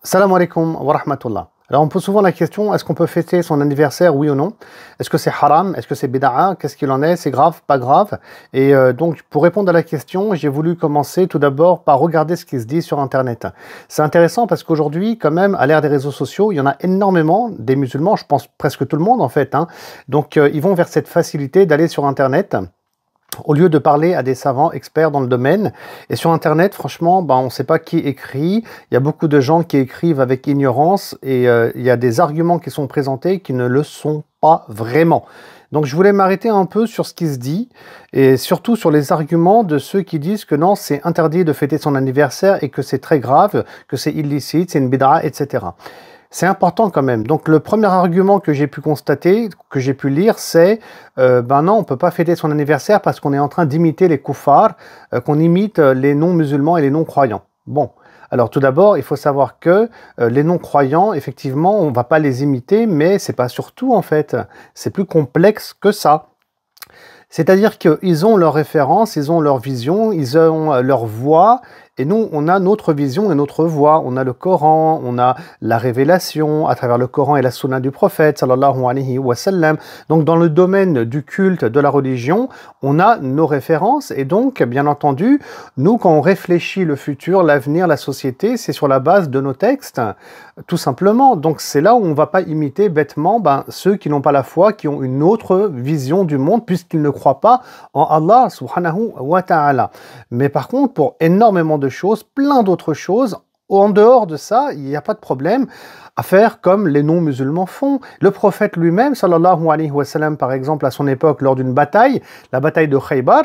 Salam alaikum wa rahmatullah. Alors on pose souvent la question, est-ce qu'on peut fêter son anniversaire, oui ou non? Est-ce que c'est haram? Est-ce que c'est bid'a? Qu'est-ce qu'il en est? C'est grave? Pas grave? Et donc pour répondre à la question, j'ai voulu commencer tout d'abord par regarder ce qui se dit sur Internet. C'est intéressant parce qu'aujourd'hui, quand même, à l'ère des réseaux sociaux, il y en a énormément des musulmans, je pense presque tout le monde en fait. Donc ils vont vers cette facilité d'aller sur Internet, au lieu de parler à des savants experts dans le domaine. Et sur Internet, franchement, on ne sait pas qui écrit. Il y a beaucoup de gens qui écrivent avec ignorance et il y a des arguments qui sont présentés qui ne le sont pas vraiment. Donc je voulais m'arrêter un peu sur ce qui se dit et surtout sur les arguments de ceux qui disent que non, c'est interdit de fêter son anniversaire et que c'est très grave, que c'est illicite, c'est une bid'a, etc. C'est important quand même. Donc le premier argument que j'ai pu constater, que j'ai pu lire, c'est non, on peut pas fêter son anniversaire parce qu'on est en train d'imiter les koufars, qu'on imite les non-musulmans et les non-croyants. Bon, alors tout d'abord, il faut savoir que les non-croyants, effectivement, on va pas les imiter, mais c'est pas surtout en fait. C'est plus complexe que ça. C'est-à-dire qu'ils ont leur référence, ils ont leur vision, ils ont leur voix, et nous, on a notre vision et notre voix. On a le Coran, on a la révélation à travers le Coran et la sunna du prophète, sallallahu alayhi wa sallam. Donc, dans le domaine du culte, de la religion, on a nos références, et donc, bien entendu, nous, quand on réfléchit le futur, l'avenir, la société, c'est sur la base de nos textes, tout simplement. Donc, c'est là où on ne va pas imiter bêtement ceux qui n'ont pas la foi, qui ont une autre vision du monde, puisqu'ils ne croient pas en Allah, subhanahu wa ta'ala. Mais par contre, pour énormément de choses, plein d'autres choses, en dehors de ça, il n'y a pas de problème à faire comme les non-musulmans font. Le prophète lui-même, sallallahu alayhi wa sallam, par exemple, à son époque, lors d'une bataille, la bataille de Khaybar,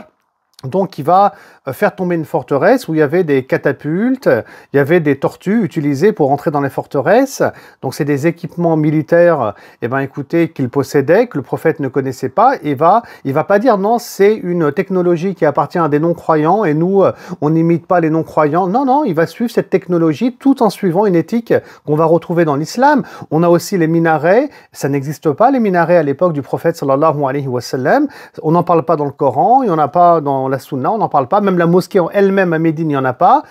donc il va faire tomber une forteresse où il y avait des catapultes, il y avait des tortues utilisées pour entrer dans les forteresses. Donc c'est des équipements militaires, écoutez, qu'il possédait, que le prophète ne connaissait pas. Et il va pas dire non, c'est une technologie qui appartient à des non-croyants et nous, on n'imite pas les non-croyants. Non, non, il va suivre cette technologie tout en suivant une éthique qu'on va retrouver dans l'islam. On a aussi les minarets. Ça n'existe pas, les minarets à l'époque du prophète sallallahu alayhi wa sallam. On n'en parle pas dans le Coran, il n'y en a pas dans la sunna, on n'en parle pas. Même la mosquée en elle-même à Médine, il n'y en a pas.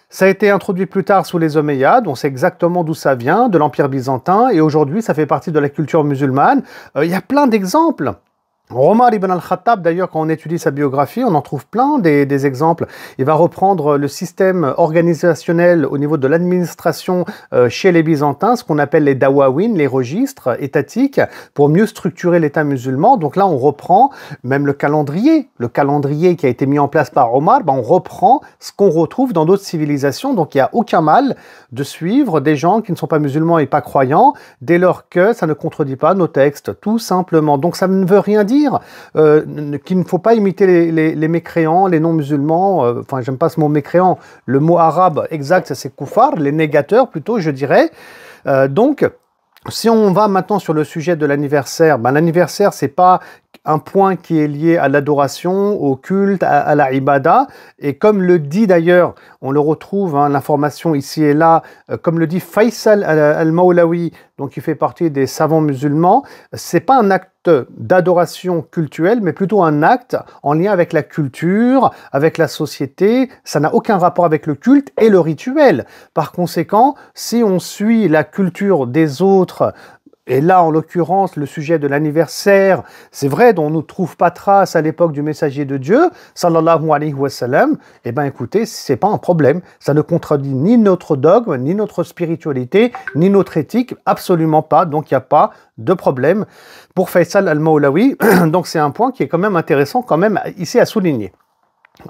Ça a été introduit plus tard sous les Omeyyades, on sait exactement d'où ça vient, de l'Empire byzantin, et aujourd'hui ça fait partie de la culture musulmane. Il y a plein d'exemples. Omar ibn al-Khattab, d'ailleurs, quand on étudie sa biographie, on en trouve plein des exemples. Il va reprendre le système organisationnel au niveau de l'administration chez les Byzantins, ce qu'on appelle les dawawin, les registres étatiques, pour mieux structurer l'État musulman. Donc là, on reprend même le calendrier qui a été mis en place par Omar, on reprend ce qu'on retrouve dans d'autres civilisations. Donc il n'y a aucun mal de suivre des gens qui ne sont pas musulmans et pas croyants, dès lors que ça ne contredit pas nos textes, tout simplement. Donc ça ne veut rien dire qu'il ne faut pas imiter les mécréants, les non-musulmans, enfin j'aime pas ce mot mécréant, le mot arabe exact c'est koufar, les négateurs plutôt je dirais. Donc si on va maintenant sur le sujet de l'anniversaire, l'anniversaire c'est pas un point qui est lié à l'adoration, au culte, à la ibada. Et comme le dit d'ailleurs, on le retrouve, l'information ici et là, comme le dit Faisal al-Mawlawi, donc il fait partie des savants musulmans, c'est pas un acte d'adoration cultuelle, mais plutôt un acte en lien avec la culture, avec la société. Ça n'a aucun rapport avec le culte et le rituel. Par conséquent, si on suit la culture des autres, et là, en l'occurrence, le sujet de l'anniversaire, c'est vrai, dont on ne trouve pas trace à l'époque du messager de Dieu, sallallahu alayhi wa sallam, écoutez, c'est pas un problème. Ça ne contredit ni notre dogme, ni notre spiritualité, ni notre éthique, absolument pas. Donc, il n'y a pas de problème pour Faisal al-Mawlawi. Donc, c'est un point qui est quand même intéressant, quand même, ici à souligner.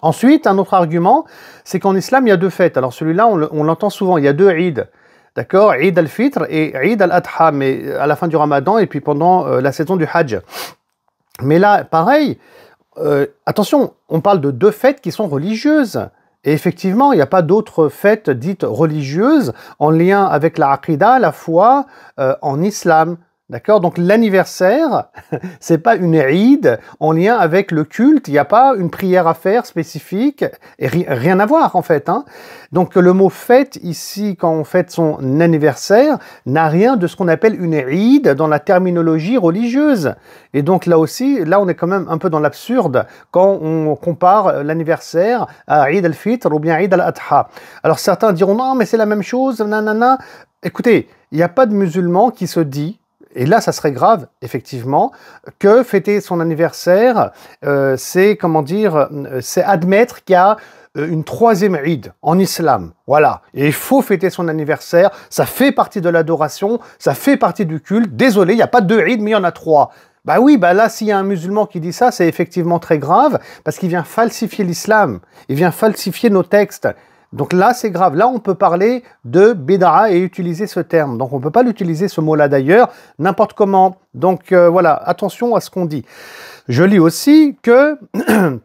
Ensuite, un autre argument, c'est qu'en islam, il y a deux fêtes. Alors, celui-là, on l'entend souvent, il y a deux Eid. D'accord, Eid al-Fitr et Eid al-Adha, mais à la fin du Ramadan et puis pendant la saison du Hajj. Mais là, pareil, attention, on parle de deux fêtes qui sont religieuses. Et effectivement, il n'y a pas d'autres fêtes dites religieuses en lien avec la aqidah, la foi, en islam. D'accord? Donc l'anniversaire, c'est pas une Eid en lien avec le culte, il n'y a pas une prière à faire spécifique, et rien à voir en fait. Hein. Donc le mot fête ici, quand on fête son anniversaire, n'a rien de ce qu'on appelle une Eid dans la terminologie religieuse. Et donc là aussi, là on est quand même un peu dans l'absurde quand on compare l'anniversaire à Eid al-Fitr ou bien Eid al-Adha. Alors certains diront non mais c'est la même chose, nanana. Écoutez, il n'y a pas de musulman qui se dit, et là, ça serait grave, effectivement, que fêter son anniversaire, c'est, comment dire, c'est admettre qu'il y a une troisième Eid en islam. Voilà. Et il faut fêter son anniversaire. Ça fait partie de l'adoration, ça fait partie du culte. Désolé, il n'y a pas deux Eid, mais il y en a trois. Bah oui, bah là, s'il y a un musulman qui dit ça, c'est effectivement très grave, parce qu'il vient falsifier l'islam. Il vient falsifier nos textes. Donc là, c'est grave. Là, on peut parler de bid'a et utiliser ce terme. Donc, on ne peut pas l'utiliser, ce mot-là d'ailleurs, n'importe comment. Donc, voilà, attention à ce qu'on dit. Je lis aussi que il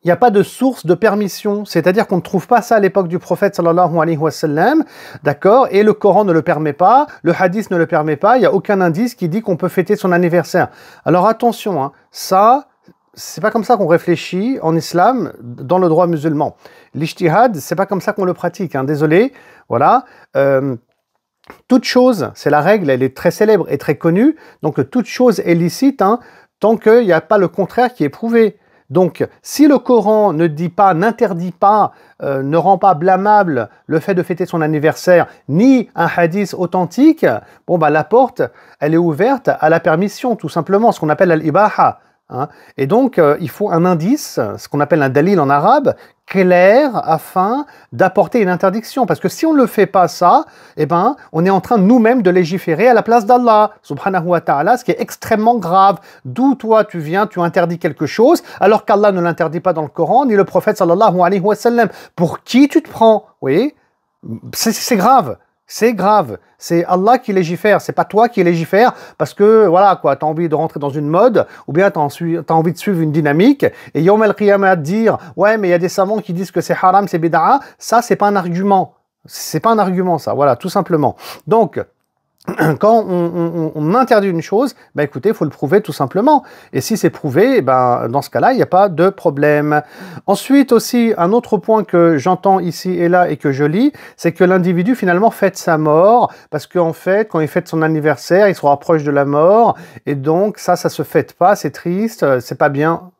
n'y a pas de source de permission. C'est-à-dire qu'on ne trouve pas ça à l'époque du prophète, sallallahu alayhi wa sallam. D'accord? Et le Coran ne le permet pas. Le hadith ne le permet pas. Il n'y a aucun indice qui dit qu'on peut fêter son anniversaire. Alors, attention, hein, ça... C'est pas comme ça qu'on réfléchit en islam dans le droit musulman. L'ijtihad, c'est pas comme ça qu'on le pratique, hein, désolé. Voilà. Toute chose, c'est la règle, elle est très célèbre et très connue. Donc toute chose est licite hein, tant qu'il n'y a pas le contraire qui est prouvé. Donc si le Coran ne dit pas, n'interdit pas, ne rend pas blâmable le fait de fêter son anniversaire, ni un hadith authentique, bon bah la porte, elle est ouverte à la permission, tout simplement, ce qu'on appelle al-ibaha. Hein. Et donc, il faut un indice, ce qu'on appelle un dalil en arabe, clair, afin d'apporter une interdiction. Parce que si on ne le fait pas ça, eh ben, on est en train nous-mêmes de légiférer à la place d'Allah, subhanahu wa ta'ala, ce qui est extrêmement grave. D'où toi tu viens, tu interdis quelque chose, alors qu'Allah ne l'interdit pas dans le Coran, ni le prophète sallallahu alayhi wa sallam. Pour qui tu te prends? Oui, c'est grave. C'est grave, c'est Allah qui légifère, c'est pas toi qui légifère parce que voilà quoi, t'as envie de rentrer dans une mode ou bien t'as envie de suivre une dynamique et Yawm al-Qiyamah dire ouais mais il y a des savants qui disent que c'est haram, c'est bid'a, ça c'est pas un argument, c'est pas un argument ça, voilà tout simplement. Donc quand on interdit une chose, ben écoutez, il faut le prouver tout simplement. Et si c'est prouvé, ben dans ce cas-là, il n'y a pas de problème. Ensuite aussi, un autre point que j'entends ici et là et que je lis, c'est que l'individu finalement fête sa mort, parce qu'en fait, quand il fête son anniversaire, il se rapproche de la mort, et donc ça se fête pas, c'est triste, c'est pas bien.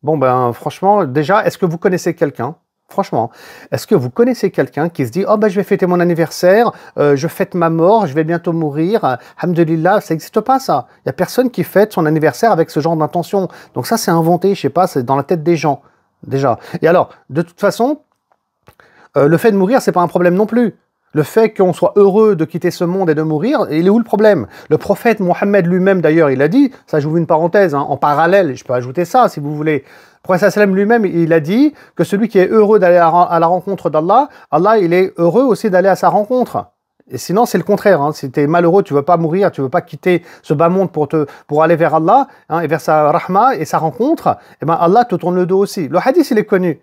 Bon ben franchement, déjà, est-ce que vous connaissez quelqu'un? Franchement, est-ce que vous connaissez quelqu'un qui se dit « Oh ben je vais fêter mon anniversaire, je fête ma mort, je vais bientôt mourir, alhamdulillah », ça n'existe pas ça. Il n'y a personne qui fête son anniversaire avec ce genre d'intention. Donc ça c'est inventé, je sais pas, c'est dans la tête des gens, déjà. Et alors, de toute façon, le fait de mourir, c'est pas un problème non plus. Le fait qu'on soit heureux de quitter ce monde et de mourir, il est où le problème? Le prophète Mohammed lui-même d'ailleurs, il a dit, ça j'ouvre une parenthèse, hein, en parallèle, je peux ajouter ça si vous voulez. Le prophète sallam lui-même, il a dit que celui qui est heureux d'aller à la rencontre d'Allah, Allah il est heureux aussi d'aller à sa rencontre. Et sinon c'est le contraire, hein. Si tu es malheureux, tu veux pas mourir, tu veux pas quitter ce bas monde pour aller vers Allah, hein, et vers sa rahma et sa rencontre, et ben Allah te tourne le dos aussi. Le hadith il est connu.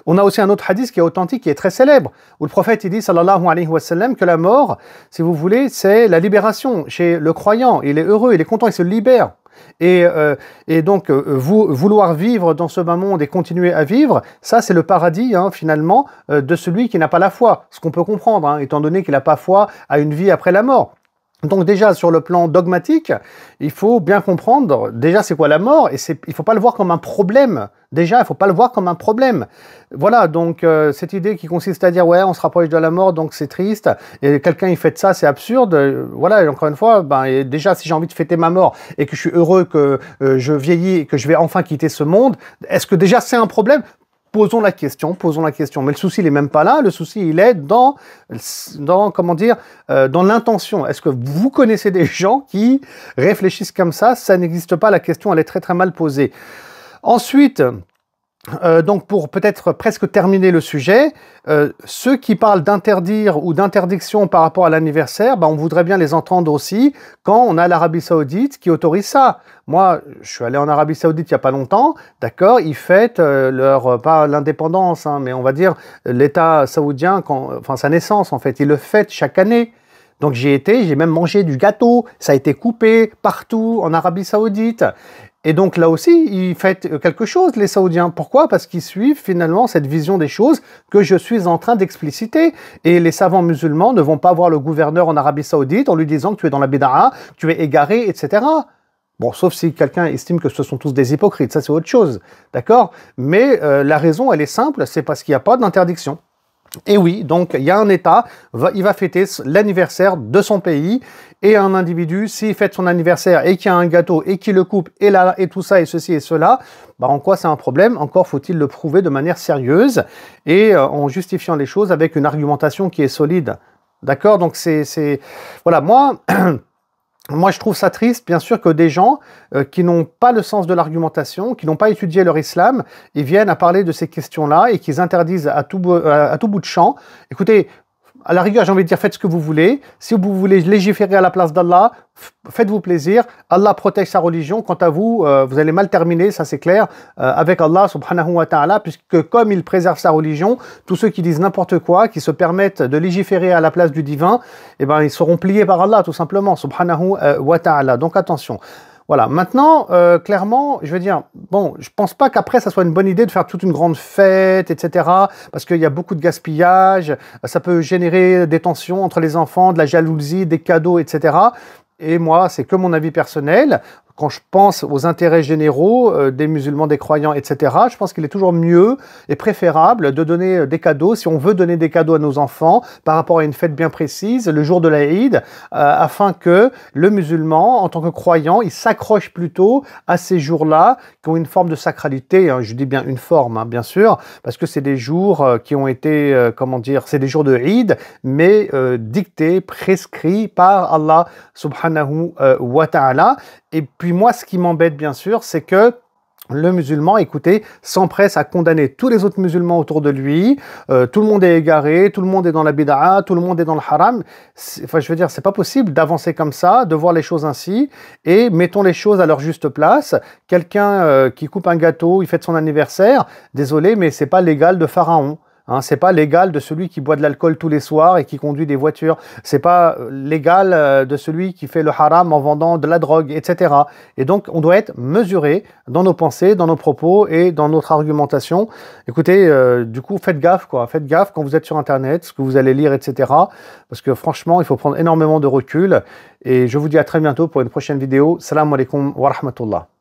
On a aussi un autre hadith qui est authentique, qui est très célèbre, où le prophète il dit, sallallahu alayhi wa sallam, que la mort, si vous voulez, c'est la libération chez le croyant. Il est heureux, il est content, il se libère. Et donc, vouloir vivre dans ce bas monde et continuer à vivre, ça c'est le paradis, hein, finalement, de celui qui n'a pas la foi. Ce qu'on peut comprendre, hein, étant donné qu'il n'a pas foi à une vie après la mort. Donc déjà, sur le plan dogmatique, il faut bien comprendre, déjà, c'est quoi la mort, et il ne faut pas le voir comme un problème. Déjà, il ne faut pas le voir comme un problème. Voilà, donc cette idée qui consiste à dire, ouais, on se rapproche de la mort, donc c'est triste, et quelqu'un, il fête ça, c'est absurde. Voilà, et encore une fois, ben, déjà, si j'ai envie de fêter ma mort, et que je suis heureux que je vieillis, et que je vais enfin quitter ce monde, est-ce que déjà, c'est un problème ? Posons la question. Mais le souci, il n'est même pas là. Le souci, il est dans comment dire, dans l'intention. Est-ce que vous connaissez des gens qui réfléchissent comme ça? Ça n'existe pas. La question, elle est très, très mal posée. Ensuite, donc pour peut-être presque terminer le sujet, ceux qui parlent d'interdire ou d'interdiction par rapport à l'anniversaire, ben on voudrait bien les entendre aussi quand on a l'Arabie Saoudite qui autorise ça. Moi, je suis allé en Arabie Saoudite il n'y a pas longtemps, d'accord, ils fêtent pas l'indépendance, hein, mais on va dire l'État saoudien, enfin sa naissance en fait, ils le fêtent chaque année. Donc j'y étais, j'ai même mangé du gâteau, ça a été coupé partout en Arabie Saoudite. Et donc là aussi, ils fêtent quelque chose, les Saoudiens. Pourquoi? Parce qu'ils suivent finalement cette vision des choses que je suis en train d'expliciter. Et les savants musulmans ne vont pas voir le gouverneur en Arabie Saoudite en lui disant que tu es dans la bid'a, tu es égaré, etc. Bon, sauf si quelqu'un estime que ce sont tous des hypocrites, ça c'est autre chose, d'accord? Mais la raison, elle est simple, c'est parce qu'il n'y a pas d'interdiction. Et oui, donc il y a un État, il va fêter l'anniversaire de son pays, et un individu, s'il fête son anniversaire et qu'il y a un gâteau et qu'il le coupe, et là, et tout ça, et ceci et cela, bah en quoi c'est un problème? Encore faut-il le prouver de manière sérieuse, et en justifiant les choses avec une argumentation qui est solide. D'accord? Donc voilà, moi, je trouve ça triste, bien sûr, que des gens qui n'ont pas le sens de l'argumentation, qui n'ont pas étudié leur islam, ils viennent à parler de ces questions-là et qu'ils interdisent à tout bout de champ. Écoutez, à la rigueur, j'ai envie de dire, faites ce que vous voulez. Si vous voulez légiférer à la place d'Allah, faites-vous plaisir. Allah protège sa religion. Quant à vous, vous allez mal terminer, ça c'est clair, avec Allah subhanahu wa ta'ala, puisque comme il préserve sa religion, tous ceux qui disent n'importe quoi, qui se permettent de légiférer à la place du divin, eh ben, ils seront pliés par Allah, tout simplement, subhanahu wa ta'ala. Donc attention. Voilà, maintenant, clairement, je veux dire, bon, je pense pas qu'après, ça soit une bonne idée de faire toute une grande fête, etc., parce qu'il y a beaucoup de gaspillage, ça peut générer des tensions entre les enfants, de la jalousie, des cadeaux, etc. Et moi, c'est que mon avis personnel. Quand je pense aux intérêts généraux des musulmans, des croyants, etc., je pense qu'il est toujours mieux et préférable de donner des cadeaux, si on veut donner des cadeaux à nos enfants, par rapport à une fête bien précise, le jour de l'Aïd, afin que le musulman, en tant que croyant, il s'accroche plutôt à ces jours-là, qui ont une forme de sacralité, hein, je dis bien une forme, hein, bien sûr, parce que c'est des jours qui ont été, comment dire, c'est des jours de Eid, mais dictés, prescrits par Allah subhanahu wa ta'ala. Et puis moi, ce qui m'embête bien sûr, c'est que le musulman, écoutez, s'empresse à condamner tous les autres musulmans autour de lui. Tout le monde est égaré, tout le monde est dans la bid'a, tout le monde est dans le haram. Enfin, je veux dire, c'est pas possible d'avancer comme ça, de voir les choses ainsi. Et mettons les choses à leur juste place. Quelqu'un qui coupe un gâteau, il fête son anniversaire. Désolé, mais c'est pas l'égal de Pharaon. Hein, c'est pas l'égal de celui qui boit de l'alcool tous les soirs et qui conduit des voitures. C'est pas l'égal de celui qui fait le haram en vendant de la drogue, etc. Et donc, on doit être mesuré dans nos pensées, dans nos propos et dans notre argumentation. Écoutez, du coup, faites gaffe, quoi. Faites gaffe quand vous êtes sur Internet, ce que vous allez lire, etc. Parce que franchement, il faut prendre énormément de recul. Et je vous dis à très bientôt pour une prochaine vidéo. Salam alaikum wa rahmatullah.